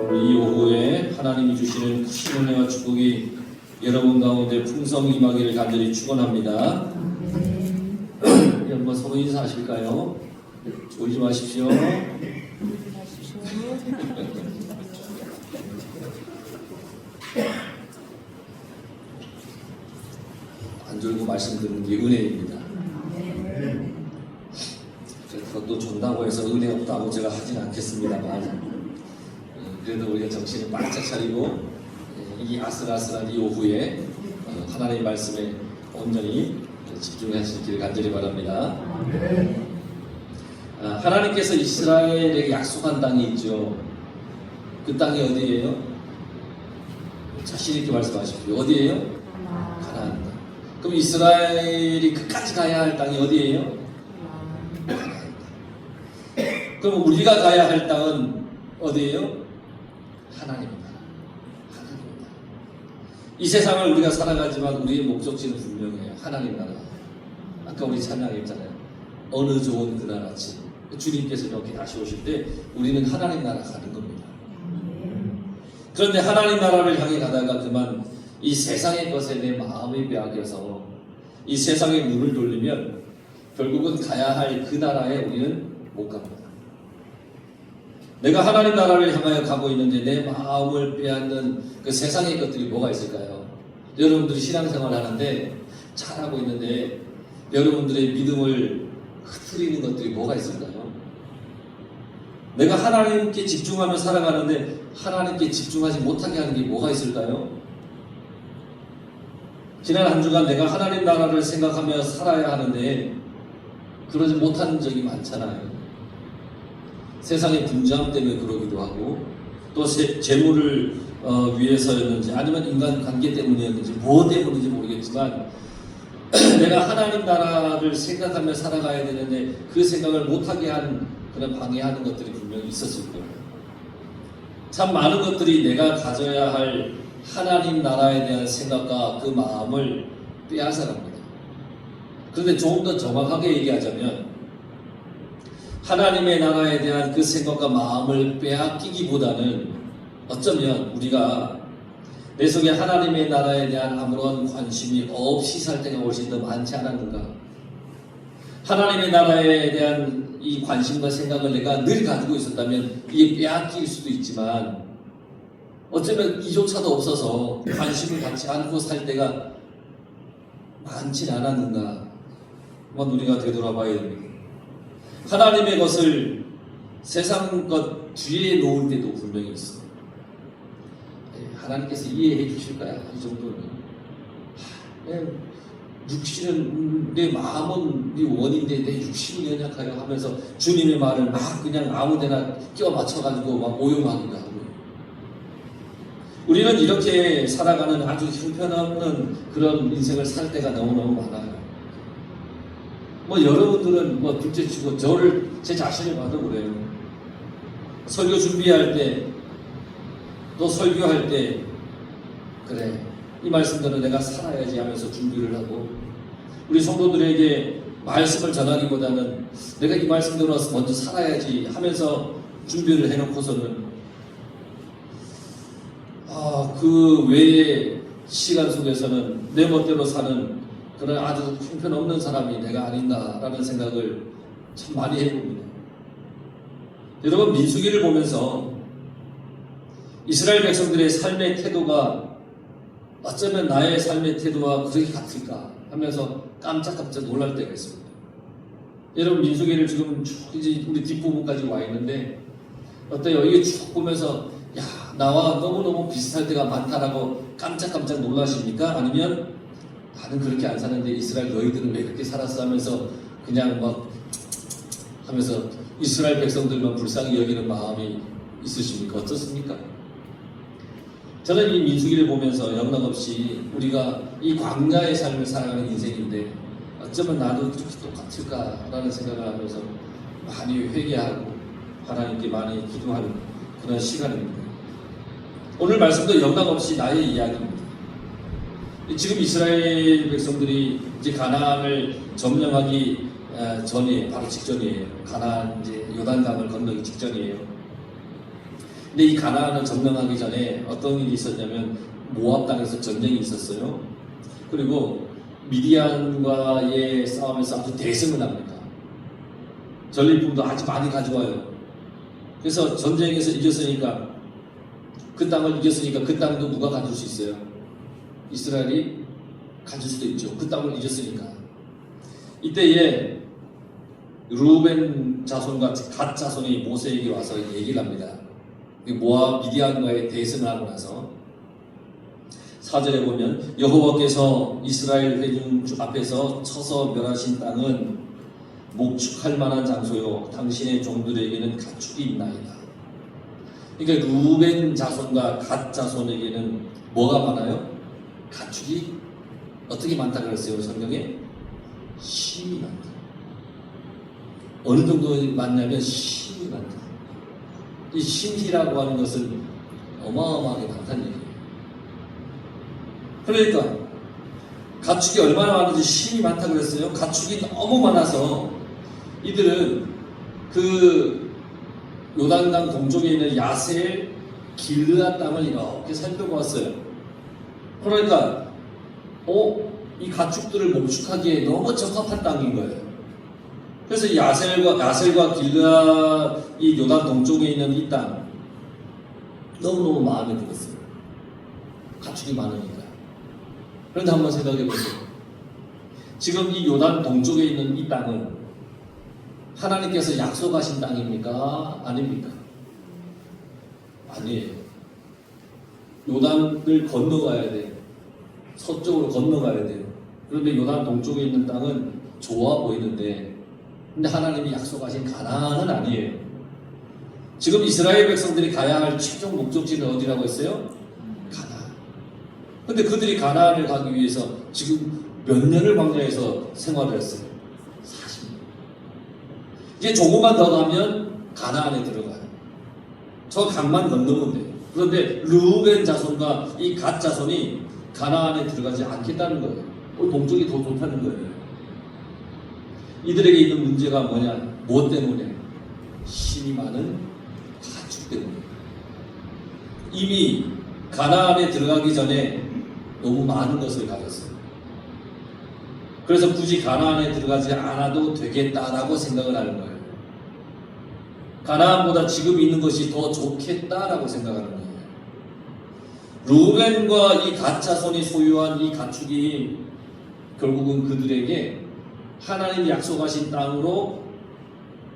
오늘 이 오후에 하나님이 주시는 큰 은혜와 축복이 여러분 가운데 풍성히 임하기를 간절히 축원합니다. 한번 서로 인사하실까요? 울지 마십시오. 안 졸고 말씀 듣는 게 은혜입니다. 그것도 존다고 해서 은혜 없다고 제가 하진 않겠습니다만, 그래도 우리가 정신을 바짝 차리고 이 아슬아슬한 이 오후에 하나님의 말씀에 온전히 집중하시기를 간절히 바랍니다. 하나님께서 이스라엘에게 약속한 땅이 있죠. 그 땅이 어디예요? 자신 있게 말씀하십시오. 어디예요? 가나안 땅. 그럼 이스라엘이 끝까지 가야 할 땅이 어디예요? 가나안 땅. 그럼 우리가 가야 할 땅은 어디예요? 하나님입니다. 하나님입니다. 이 세상을 우리가 살아가지만 우리의 목적지는 분명해요. 하나님 나라. 아까 우리 찬양했잖아요. 어느 좋은 그 나라지. 주님께서 이렇게 다시 오실 때 우리는 하나님 나라 가는 겁니다. 그런데 하나님 나라를 향해 가다가 그만 이 세상의 것에 내 마음이 빼앗겨서 이 세상에 눈을 돌리면 결국은 가야 할 그 나라에 우리는 못 갑니다. 내가 하나님 나라를 향하여 가고 있는데 내 마음을 빼앗는 그 세상의 것들이 뭐가 있을까요? 여러분들이 신앙생활 하는데 잘하고 있는데 여러분들의 믿음을 흐트리는 것들이 뭐가 있을까요? 내가 하나님께 집중하며 살아가는데 하나님께 집중하지 못하게 하는 게 뭐가 있을까요? 지난 한 주간 내가 하나님 나라를 생각하며 살아야 하는데 그러지 못한 적이 많잖아요. 세상의 분주함 때문에 그러기도 하고 또 재물을 위해서였는지 아니면 인간관계 때문이었는지 뭐 때문인지 모르겠지만 내가 하나님 나라를 생각하며 살아가야 되는데 그 생각을 못하게 한 그런 방해하는 것들이 분명히 있었을 거예요. 참 많은 것들이 내가 가져야 할 하나님 나라에 대한 생각과 그 마음을 빼앗아갑니다. 그런데 조금 더 정확하게 얘기하자면 하나님의 나라에 대한 그 생각과 마음을 빼앗기기보다는 어쩌면 우리가 내 속에 하나님의 나라에 대한 아무런 관심이 없이 살 때가 훨씬 더 많지 않았는가. 하나님의 나라에 대한 이 관심과 생각을 내가 늘 가지고 있었다면 이게 빼앗길 수도 있지만 어쩌면 이조차도 없어서 관심을 갖지 않고 살 때가 많지 않았는가. 한번 우리가 되돌아봐야 됩니다. 하나님의 것을 세상 것 뒤에 놓을 때도 분명히 있어. 하나님께서 이해해 주실까요? 이 정도는. 육신은 내 마음은 네 원인데 내 육신이 연약하여 하면서 주님의 말을 막 그냥 아무데나 끼워 맞춰가지고 막 오용하기도 하고. 우리는 이렇게 살아가는 아주 형편없는 그런 인생을 살 때가 너무너무 많아요. 여러분들은 둘째치고 저를 제 자신을 봐도 그래요. 설교 준비할 때 또 설교할 때 그래 이 말씀대로 내가 살아야지 하면서 준비를 하고 우리 성도들에게 말씀을 전하기보다는 내가 이 말씀대로 먼저 살아야지 하면서 준비를 해놓고서는 그 외의 시간 속에서는 내 멋대로 사는 그런 아주 형편없는 사람이 내가 아닌가라는 생각을 참 많이 해봅니다. 여러분 민수기를 보면서 이스라엘 백성들의 삶의 태도가 어쩌면 나의 삶의 태도와 그렇게 같을까 하면서 깜짝깜짝 놀랄 때가 있습니다. 여러분 민수기를 지금 쭉 이제 우리 뒷부분까지 와 있는데 어때요? 이게 쭉 보면서 야 나와 너무너무 비슷할 때가 많다라고 깜짝깜짝 놀라십니까? 아니면 나는 그렇게 안 사는데 이스라엘 너희들은 왜 그렇게 살았어 하면서 그냥 막 하면서 이스라엘 백성들만 불쌍히 여기는 마음이 있으십니까? 어떻습니까? 저는 이 민수기를 보면서 영락없이 우리가 이 광야의 삶을 살아가는 인생인데 어쩌면 나도 그렇게 똑같을까라는 생각을 하면서 많이 회개하고 하나님께 많이 기도하는 그런 시간입니다. 오늘 말씀도 영락없이 나의 이야기입니다. 지금 이스라엘 백성들이 이제 가나안을 점령하기 전이에요. 바로 직전이에요. 가나안 이제 요단강을 건너기 직전이에요. 근데 이 가나안을 점령하기 전에 어떤 일이 있었냐면 모압 땅에서 전쟁이 있었어요. 그리고 미디안과의 싸움에서 아주 대승을 합니다. 전리품도 아주 많이 가져와요. 그래서 전쟁에서 이겼으니까 그 땅을 이겼으니까 그 땅도 누가 가질 수 있어요? 이스라엘이 가질 수도 있죠. 그 땅을 이겼으니까. 이때에 루벤 자손과 갓 자손이 모세에게 와서 얘기를 합니다. 모압 미디안과의 대승을 하고 나서 4절에 보면 여호와께서 이스라엘 회중 앞에서 쳐서 멸하신 땅은 목축할 만한 장소요 당신의 종들에게는 가축이 있나이다. 그러니까 루벤 자손과 갓 자손에게는 뭐가 많아요? 가축이 어떻게 많다 그랬어요? 성경에 심이 많다. 어느 정도 많냐면 심이 많다. 이 심이라고 하는 것은 어마어마하게 많다는 얘기예요. 그러니까 가축이 얼마나 많은지 심이 많다 그랬어요. 가축이 너무 많아서 이들은 그 요단강 동쪽에 있는 야셀 길르앗 땅을 이렇게 살펴보았어요. 그러니까 이 가축들을 목축하기에 너무 적합한 땅인 거예요. 그래서 야셀과 길르앗 이 요단 동쪽에 있는 이 땅 너무너무 마음에 들었어요. 가축이 많으니까. 그런데 한번 생각해 보세요. 지금 이 요단 동쪽에 있는 이 땅은 하나님께서 약속하신 땅입니까? 아닙니까? 아니에요. 요단을 건너가야 돼요. 서쪽으로 건너가야 돼요. 그런데 요단 동쪽에 있는 땅은 좋아 보이는데 근데 하나님이 약속하신 가나안은 아니에요. 지금 이스라엘 백성들이 가야 할 최종 목적지는 어디라고 했어요? 가나안. 근데 그들이 가나안을 가기 위해서 지금 몇 년을 광야에서 생활을 했어요? 40년. 이제 조금만 더 가면 가나안에 들어가요. 저 강만 건너면 돼요. 그런데 루벤 자손과 이 갓 자손이 가나안에 들어가지 않겠다는 거예요. 동쪽이 더 좋다는 거예요. 이들에게 있는 문제가 뭐냐? 뭐 때문에? 힘이 많은 가축 때문에. 이미 가나안에 들어가기 전에 너무 많은 것을 가졌어요. 그래서 굳이 가나안에 들어가지 않아도 되겠다라고 생각을 하는 거예요. 가나안보다 지금 있는 것이 더 좋겠다라고 생각하는 거예요. 루벤과 이 갓 자손이 소유한 이 가축이 결국은 그들에게 하나님이 약속하신 땅으로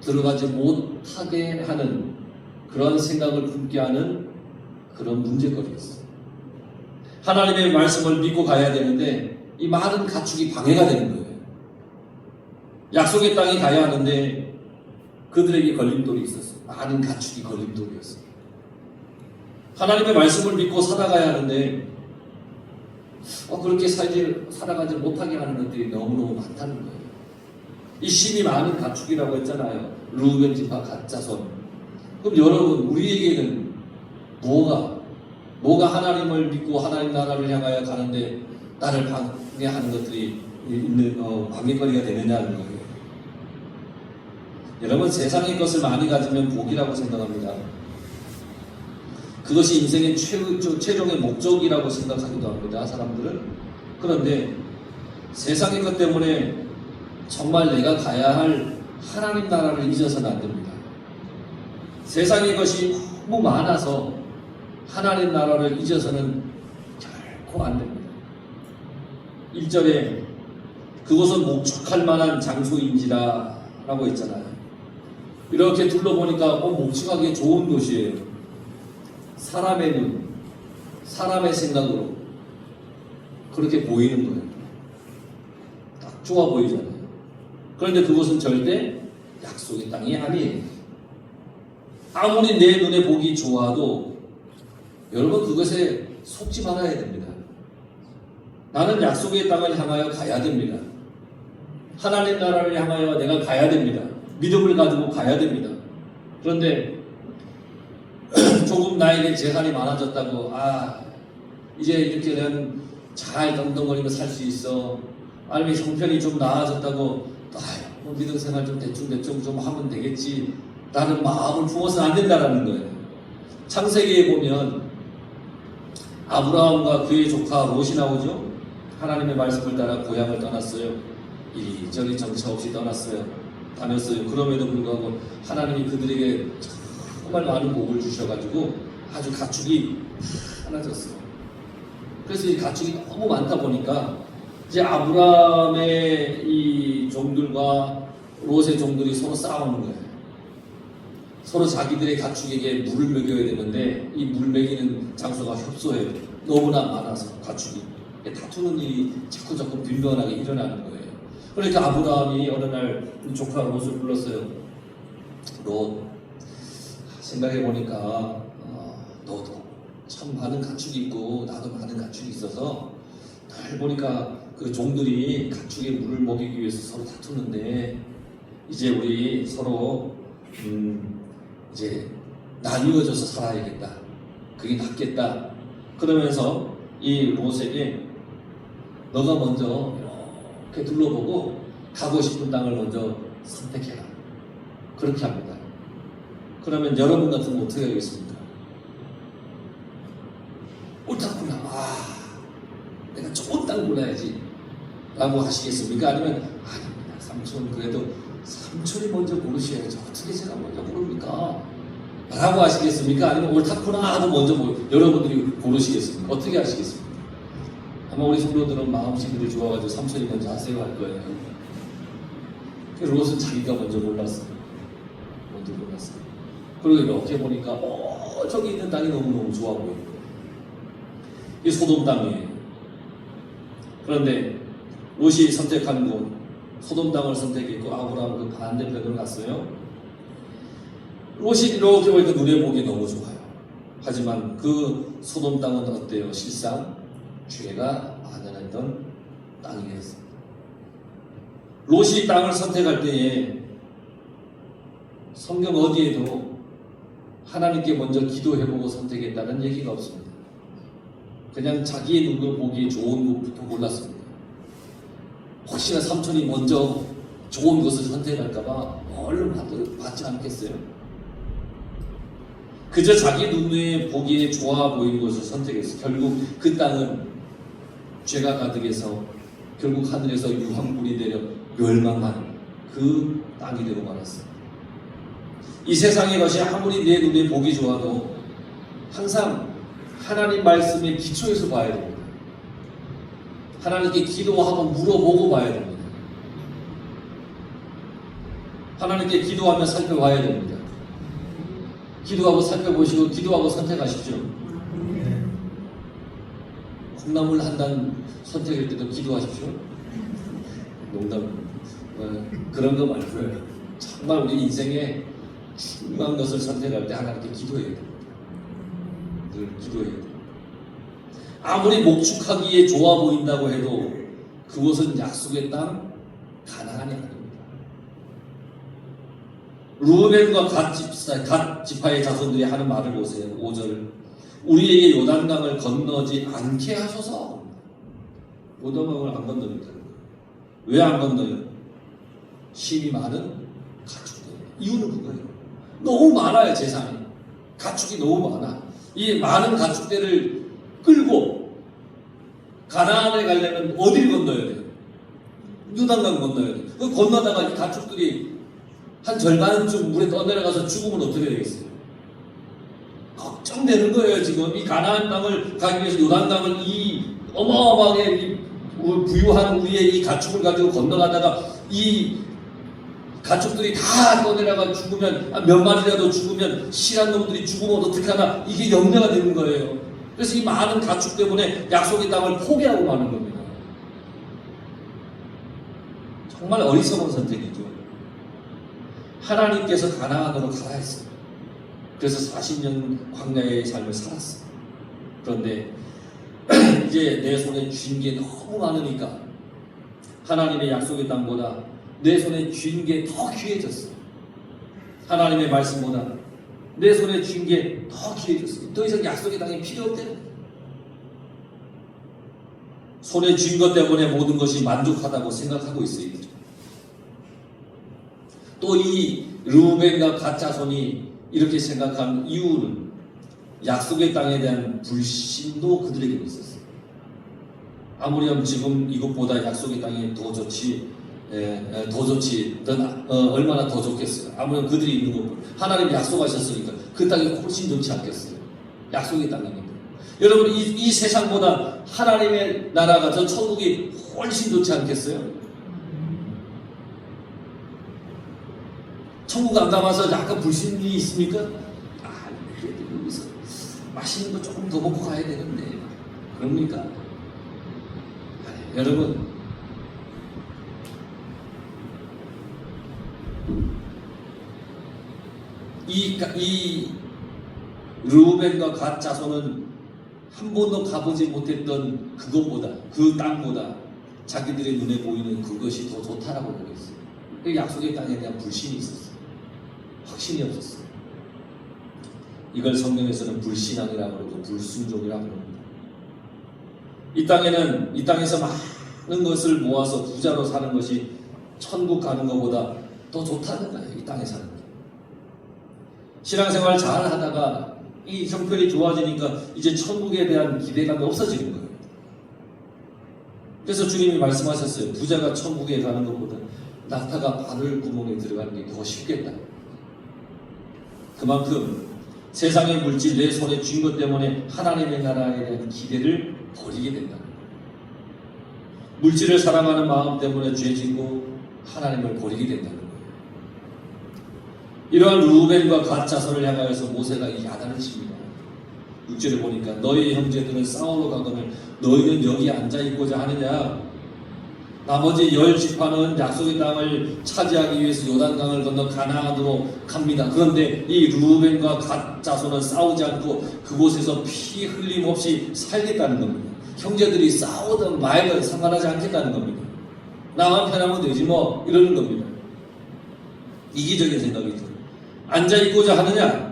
들어가지 못하게 하는 그런 생각을 품게 하는 그런 문제거리였어요. 하나님의 말씀을 믿고 가야 되는데 이 많은 가축이 방해가 되는 거예요. 약속의 땅에 가야 하는데 그들에게 걸림돌이 있었어요. 많은 가축이 걸림돌이었어요. 하나님의 말씀을 믿고 살아가야 하는데 그렇게 살아가지 못하게 하는 것들이 너무너무 많다는 거예요. 이 심이 많은 가축이라고 했잖아요. 루벤 지파 갓 자손. 그럼 여러분 우리에게는 뭐가 하나님을 믿고 하나님 나라를 향하여 가는데 나를 방해하는 것들이 방해거리가 되느냐는 거예요. 여러분 세상의 것을 많이 가지면 복이라고 생각합니다. 그것이 인생의 최종의 목적이라고 생각하기도 합니다. 사람들은. 그런데 세상의 것 때문에 정말 내가 가야 할 하나님 나라를 잊어서는 안 됩니다. 세상의 것이 너무 많아서 하나님 나라를 잊어서는 결코 안 됩니다. 1절에 그것은 목축할 만한 장소인지라 라고 했잖아요. 이렇게 둘러보니까 목축하기에 좋은 곳이에요. 사람의 눈, 사람의 생각으로 그렇게 보이는 거예요. 딱 좋아 보이잖아요. 그런데 그것은 절대 약속의 땅이 아니에요. 아무리 내 눈에 보기 좋아도 여러분 그것에 속지 말아야 됩니다. 나는 약속의 땅을 향하여 가야 됩니다. 하나님 나라를 향하여 내가 가야 됩니다. 믿음을 가지고 가야 됩니다. 그런데 조금 나에게 재산이 많아졌다고 이제 이렇게 난 잘 덩덩거리며 살 수 있어. 아니면 형편이 좀 나아졌다고 믿음 생활 좀 대충 좀 하면 되겠지 라는 마음을 품어서는 안 된다라는 거예요. 창세기에 보면 아브라함과 그의 조카 롯이 나오죠. 하나님의 말씀을 따라 고향을 떠났어요. 이리저리 정처 없이 떠났어요. 다녔어요. 그럼에도 불구하고 하나님이 그들에게 정말 많은 복을 주셔가지고 아주 가축이 많아졌어요. 그래서 이 가축이 너무 많다 보니까 이제 아브라함의 이 종들과 롯의 종들이 서로 싸우는 거예요. 서로 자기들의 가축에게 물을 먹여야 되는데 이 물 먹이는 장소가 협소해요. 너무나 많아서 가축이 다투는 일이 자꾸 빈번하게 일어나는 거예요. 그러니까 아브라함이 어느 날 조카 롯을 불렀어요. 롯, 생각해 보니까 너도 참 많은 가축이 있고 나도 많은 가축이 있어서 늘 보니까 그 종들이 가축에 물을 먹이기 위해서 서로 다투는데 이제 우리 서로 이제 나뉘어져서 살아야겠다. 그게 낫겠다. 그러면서 이 롯에게 너가 먼저 이렇게 둘러보고 가고 싶은 땅을 먼저 선택해라. 그렇게 합니다. 그러면 여러분 같으면 어떻게 하겠습니까? 옳다구나. 내가 좋은 땅 골라야지. 라고 하시겠습니까? 아니면 아닙니다. 삼촌 그래도 삼촌이 먼저 고르셔야죠. 어떻게 제가 먼저 고릅니까? 라고 하시겠습니까? 아니면 옳다구나 하도 먼저 여러분들이 고르시겠습니까? 어떻게 하시겠습니까? 아마 우리 성도들은 마음씨들이 좋아가지고 삼촌이 먼저 하세요 할 거예요. 롯은 자기가 먼저 골랐어요. 먼저 골랐어요. 그리고 이렇게 보니까 저기 있는 땅이 너무너무 좋아 보여요. 이 소돔 땅이에요. 그런데 롯이 선택한 곳 소돔 땅을 선택했고 아브라함은 그 반대편으로 갔어요. 롯이 이렇게 보니까 눈에 보기 너무 좋아요. 하지만 그 소돔 땅은 어때요? 실상 죄가 만연했던 땅이었습니다. 롯이 땅을 선택할 때에 성경 어디에도 하나님께 먼저 기도해보고 선택했다는 얘기가 없습니다. 그냥 자기의 눈으로 보기에 좋은 곳부터 골랐습니다. 혹시나 삼촌이 먼저 좋은 것을 선택할까봐 얼른 받지 않겠어요? 그저 자기 눈에 보기에 좋아 보이는 것을 선택했어요. 결국 그 땅은 죄가 가득해서 결국 하늘에서 유황불이 내려 멸망한 그 땅이 되고 말았어요. 이 세상의 것이 아무리 내 눈에 보기 좋아도 항상 하나님 말씀의 기초에서 봐야 됩니다. 하나님께 기도하고 물어보고 봐야 됩니다. 하나님께 기도하며 살펴봐야 됩니다. 기도하고 살펴보시고 기도하고 선택하십시오. 콩나물 한 단 선택할 때도 기도하십시오. 농담 그런 거 말고요. 정말 우리 인생에 중요한 것을 선택할 때 하나님께 기도해야 됩니다. 늘 기도해야 됩니다. 아무리 목축하기에 좋아 보인다고 해도 그곳은 약속의 땅 가나안이 아닙니다. 루벤과 갓 지파의 자손들이 하는 말을 보세요. 5절 우리에게 요단강을 건너지 않게 하소서. 요단강을 안 건너니까. 왜 안 건너요? 힘이 많은 가축들. 이유는 그거예요. 너무 많아요. 재산이. 가축이 너무 많아. 이 많은 가축들을 끌고 가나안에 가려면 어디를 건너야 돼요? 요단강 건너야 돼요. 그 건너다가 이 가축들이 한 절반쯤 물에 떠내려가서 죽으면 어떻게 되겠어요? 걱정되는 거예요. 지금 이 가나안 땅을 가기 위해서 요단강을 이 어마어마하게 부유한 우리의 이 가축을 가지고 건너가다가 이 가축들이 다 떠내려가 죽으면 몇 마리라도 죽으면 실한 놈들이 죽으면 어떡하나 이게 염려가 되는 거예요. 그래서 이 많은 가축 때문에 약속의 땅을 포기하고 마는 겁니다. 정말 어리석은 선택이죠. 하나님께서 가나안으로 가라 했어요. 그래서 40년 광야의 삶을 살았어요. 그런데 이제 내 손에 쥔 게 너무 많으니까 하나님의 약속의 땅보다 내 손에 쥔 게 더 귀해졌어요. 하나님의 말씀보다 내 손에 쥔 게 더 귀해졌어요. 더 이상 약속의 땅이 필요 없대요. 손에 쥔 것 때문에 모든 것이 만족하다고 생각하고 있어요. 또 이 르우벤과 갓 자손이 이렇게 생각한 이유는 약속의 땅에 대한 불신도 그들에게 있었어요. 아무렴 지금 이것보다 약속의 땅이 더 좋지, 얼마나 더 좋겠어요. 아무렴 그들이 있는 것보다 하나님이 약속하셨으니까 그 땅이 훨씬 좋지 않겠어요. 약속의 땅입니다. 여러분 이 세상보다 하나님의 나라가 저 천국이 훨씬 좋지 않겠어요? 천국 안 가봐서 약간 불신이 있습니까? 그래도 여기서 맛있는 거 조금 더 먹고 가야 되는데 그럽니까? 아니, 여러분 이 르우벤과 갓 자손은 한 번도 가보지 못했던 그것보다, 그 땅보다 자기들의 눈에 보이는 그것이 더 좋다라고 그랬어요. 그 약속의 땅에 대한 불신이 있었어요. 확신이 없었어요. 이걸 성경에서는 불신앙이라고 그러고 불순종이라고 합니다. 이 땅에서 많은 것을 모아서 부자로 사는 것이 천국 가는 것보다 더 좋다는 거예요. 이 땅에 사는 거. 신앙생활 잘 하다가 이 형편이 좋아지니까 이제 천국에 대한 기대감이 없어지는 거예요. 그래서 주님이 말씀하셨어요. 부자가 천국에 가는 것보다 낙타가 바늘 구멍에 들어가는 게 더 쉽겠다. 그만큼 세상의 물질 내 손에 쥔 것 때문에 하나님의 나라에 대한 기대를 버리게 된다. 물질을 사랑하는 마음 때문에 죄 짓고 하나님을 버리게 된다는 거예요. 이러한 르우벤과 갓 자손을 향하여서 모세가 이 야단을 칩니다. 6절에 보니까 너희 형제들은 싸우러 가거늘 너희는 여기 앉아있고자 하느냐. 나머지 10지파는 약속의 땅을 차지하기 위해서 요단강을 건너 가나안으로 갑니다. 그런데 이 르우벤과 갓 자손은 싸우지 않고 그곳에서 피 흘림 없이 살겠다는 겁니다. 형제들이 싸우든 말든 상관하지 않겠다는 겁니다. 나만 편하면 되지 뭐 이러는 겁니다. 이기적인 생각이죠. 앉아있고자 하느냐?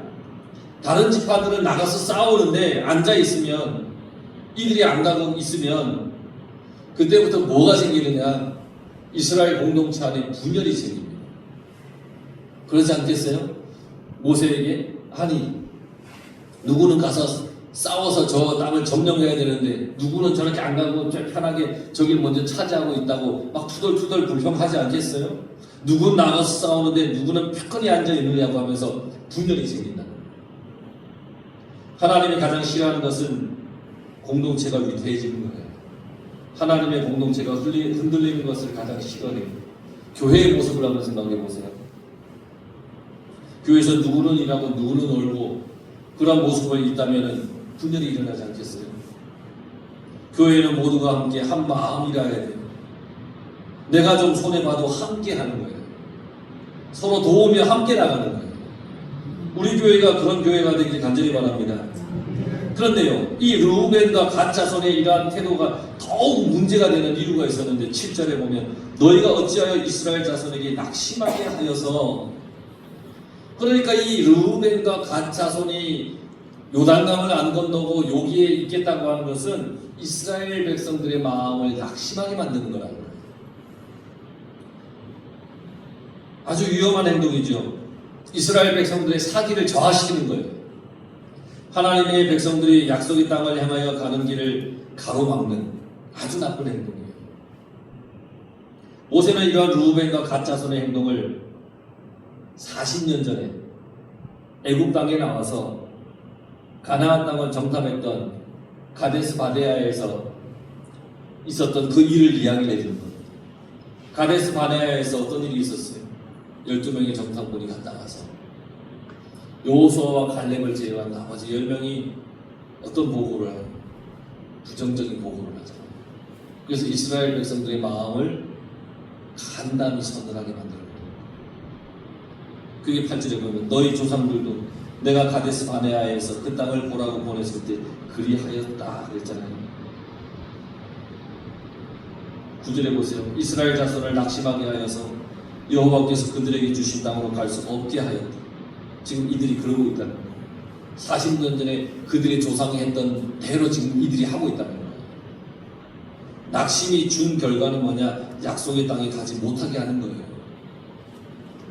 다른 지파들은 나가서 싸우는데 앉아있으면 이들이 안 가고 있으면 그때부터 뭐가 생기느냐? 이스라엘 공동체 안에 분열이 생깁니다. 그러지 않겠어요? 모세에게 아니 누구는 가서 싸워서 저 땅을 점령해야 되는데 누구는 저렇게 안 가고 편하게 저길 먼저 차지하고 있다고 막 투덜투덜 불평하지 않겠어요? 누구는 나가서 싸우는데 누구는 편히 앉아있느냐고 하면서 분열이 생긴다. 하나님이 가장 싫어하는 것은 공동체가 위태해지는 거예요. 하나님의 공동체가 흔들리는 것을 가장 싫어해요. 교회의 모습을 한번 생각해 보세요. 교회에서 누구는 일하고 누구는 놀고 그런 모습이 있다면 분열이 일어나지 않겠어요? 교회는 모두가 함께 한 마음이라 해야 돼요. 내가 좀 손해봐도 함께 하는 거예요. 서로 도우며 함께 나가는 거예요. 우리 교회가 그런 교회가 되길 간절히 바랍니다. 그런데요, 이 르우벤과 갓 자손의 이러한 태도가 더욱 문제가 되는 이유가 있었는데 7절에 보면 너희가 어찌하여 이스라엘 자손에게 낙심하게 하여서, 그러니까 이 르우벤과 갓 자손이 요단강을 안 건너고 여기에 있겠다고 하는 것은 이스라엘 백성들의 마음을 낙심하게 만드는 거라는 거예요. 아주 위험한 행동이죠. 이스라엘 백성들의 사기를 저하시키는 거예요. 하나님의 백성들이 약속의 땅을 향하여 가는 길을 가로막는 아주 나쁜 행동이에요. 모세는 이러한 르우벤과 갓 자손의 행동을 40년 전에 애굽 땅에 나와서 가나안 땅을 정탐했던 가데스 바네아에서 있었던 그 일을 이야기를 해주는 거예요. 가데스 바네아에서 어떤 일이 있었어요? 12명의 정탐꾼이 갔다 와서 여호수아와 갈렙을 제외한 나머지 10명이 어떤 보고를 해요? 부정적인 보고를 하잖아요. 그래서 이스라엘 백성들의 마음을 간담이 서늘하게 만들어요. 그게 8절에 보면 너희 조상들도 내가 가데스 바네아에서 그 땅을 보라고 보냈을 때 그리하였다 그랬잖아요. 9절에 보세요. 이스라엘 자손을 낙심하게 하여서 여호와께서 그들에게 주신 땅으로 갈 수 없게 하였다. 지금 이들이 그러고 있다는 거예요. 40년 전에 그들의 조상이 했던 대로 지금 이들이 하고 있다는 거예요. 낙심이 준 결과는 뭐냐? 약속의 땅에 가지 못하게 하는 거예요.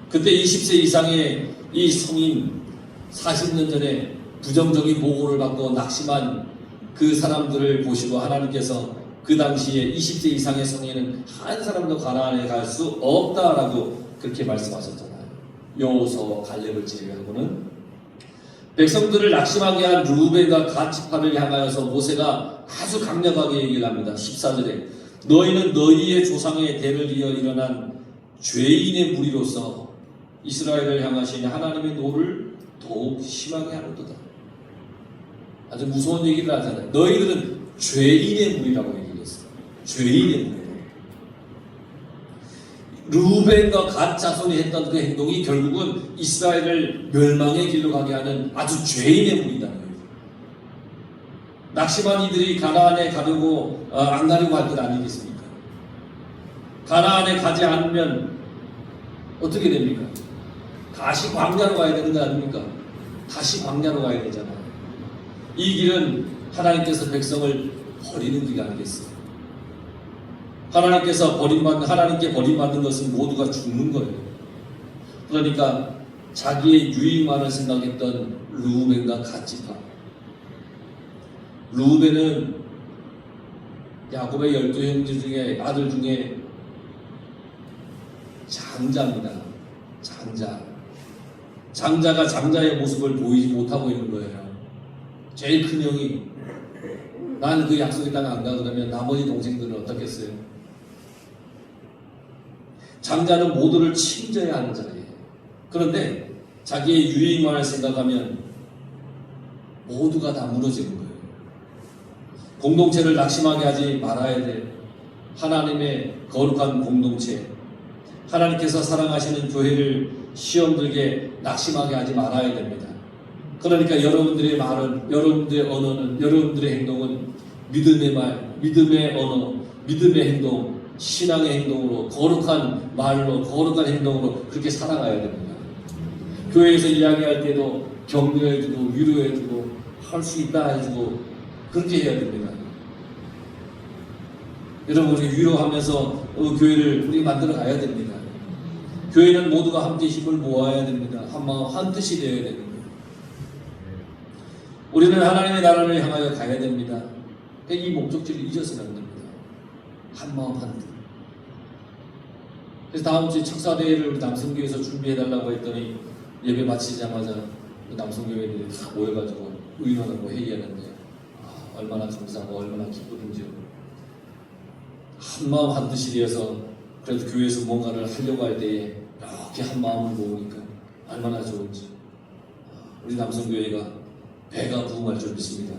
그때 20세 이상의 이 성인 40년 전에 부정적인 보고를 받고 낙심한 그 사람들을 보시고 하나님께서 그 당시에 20세 이상의 성인은 한 사람도 가나안에 갈 수 없다라고 그렇게 말씀하셨잖아요. 여호수아와 갈렙을 제외하고는. 백성들을 낙심하게 한 루벤과 갓 지파를 향하여서 모세가 아주 강력하게 얘기를 합니다. 14절에 너희는 너희의 조상의 대를 이어 일어난 죄인의 무리로서 이스라엘을 향하신 하나님의 노를 더욱 심하게 하는도다. 아주 무서운 얘기를 하잖아요. 너희들은 죄인의 무리라고 얘기했어요. 죄인의 무리. 루벤과 갓 자손이 했던 그 행동이 결국은 이스라엘을 멸망의 길로 가게 하는 아주 죄인의 무리다는 거예요. 낙심한 이들이 가나안에 가려고 안 가려고 할 것 아니겠습니까? 가나안에 가지 않으면 어떻게 됩니까? 다시 광야로 가야 되는 거 아닙니까? 다시 광야로 가야 되잖아요. 이 길은 하나님께서 백성을 버리는 길이 아니겠어요? 하나님께 버림받는 것은 모두가 죽는 거예요. 그러니까 자기의 유익만을 생각했던 루벤과 갓 지파. 루벤은 야곱의 12형제 중에 아들 중에 장자입니다. 장자가 장자의 모습을 보이지 못하고 있는 거예요. 제일 큰 형이 난 그 약속의 땅 안 가 그러면 나머지 동생들은 어떻겠어요? 장자는 모두를 책임져야 하는 자리예요. 그런데 자기의 유익만을 생각하면 모두가 다 무너지는 거예요. 공동체를 낙심하게 하지 말아야 될 하나님의 거룩한 공동체, 하나님께서 사랑하시는 교회를 시험 들게 낙심하게 하지 말아야 됩니다. 그러니까 여러분들의 말은, 여러분들의 언어는, 여러분들의 행동은 믿음의 말, 믿음의 언어, 믿음의 행동, 신앙의 행동으로, 거룩한 말로, 거룩한 행동으로 그렇게 살아가야 됩니다. 교회에서 이야기할 때도 격려해주고 위로해주고 할 수 있다 해주고 그렇게 해야 됩니다. 여러분이 위로하면서 교회를 우리 만들어 가야 됩니다. 교회는 모두가 함께 힘을 모아야 됩니다. 한 마음 한 뜻이 되어야 됩니다. 우리는 하나님의 나라를 향하여 가야 됩니다. 이 목적지를 잊어서는 안 됩니다. 한 마음 한 뜻. 그래서 다음 주에 척사대회를 우리 남성교회에서 준비해달라고 했더니 예배 마치자마자 남성교회들이 다 모여가지고 의논하고 회의하는데 얼마나 감사하고 얼마나 기쁘든지요. 한 마음 한 뜻이 되어서 그래도 교회에서 뭔가를 하려고 할 때에 이렇게 한 마음을 모으니까 얼마나 좋은지. 우리 남성교회가 배가 부흥할 줄 믿습니다.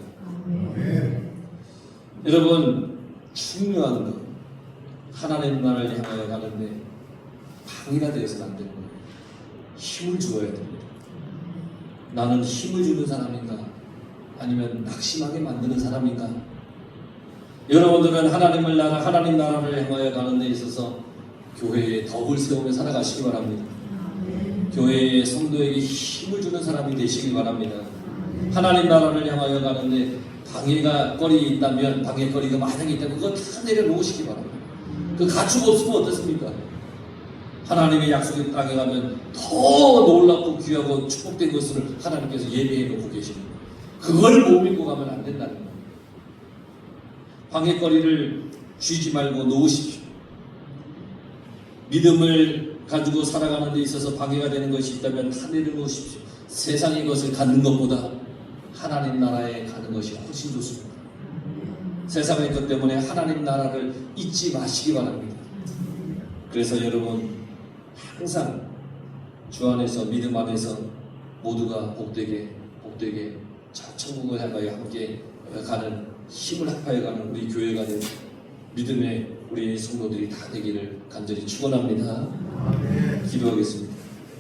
여러분, 중요한 것, 하나님 나라를 향하여 가는데 방해가 되어서는 안 되는 거예요. 힘을 주어야 됩니다. 나는 힘을 주는 사람인가? 아니면 낙심하게 만드는 사람인가? 여러분들은 하나님 나라를 향하여 가는 데 있어서 교회에 덕을 세우며 살아가시기 바랍니다. 교회의 성도에게 힘을 주는 사람이 되시기 바랍니다. 하나님 나라를 향하여 가는데 방해거리 있다면, 방해거리가 만약에 있다면 그거 다 내려놓으시기 바랍니다. 그 가축 없으면 어떻습니까? 하나님의 약속의 땅에 가면 더 놀랍고 귀하고 축복된 것을 하나님께서 예비해 놓고 계십니다. 그걸 못 믿고 가면 안 된다는 겁니다. 방해거리를 쥐지 말고 놓으십시오. 믿음을 가지고 살아가는 데 있어서 방해가 되는 것이 있다면 다 내려놓으십시오. 세상의 것을 갖는 것보다 하나님 나라에 가는 것이 훨씬 좋습니다. 세상의 것 때문에 하나님 나라를 잊지 마시기 바랍니다. 그래서 여러분 항상 주 안에서, 믿음 안에서 모두가 복되게 천국을 향하여 함께 가는, 힘을 합하여 가는 우리 교회가 된 믿음의 우리 성도들이 다 되기를 간절히 축원합니다. 기도하겠습니다.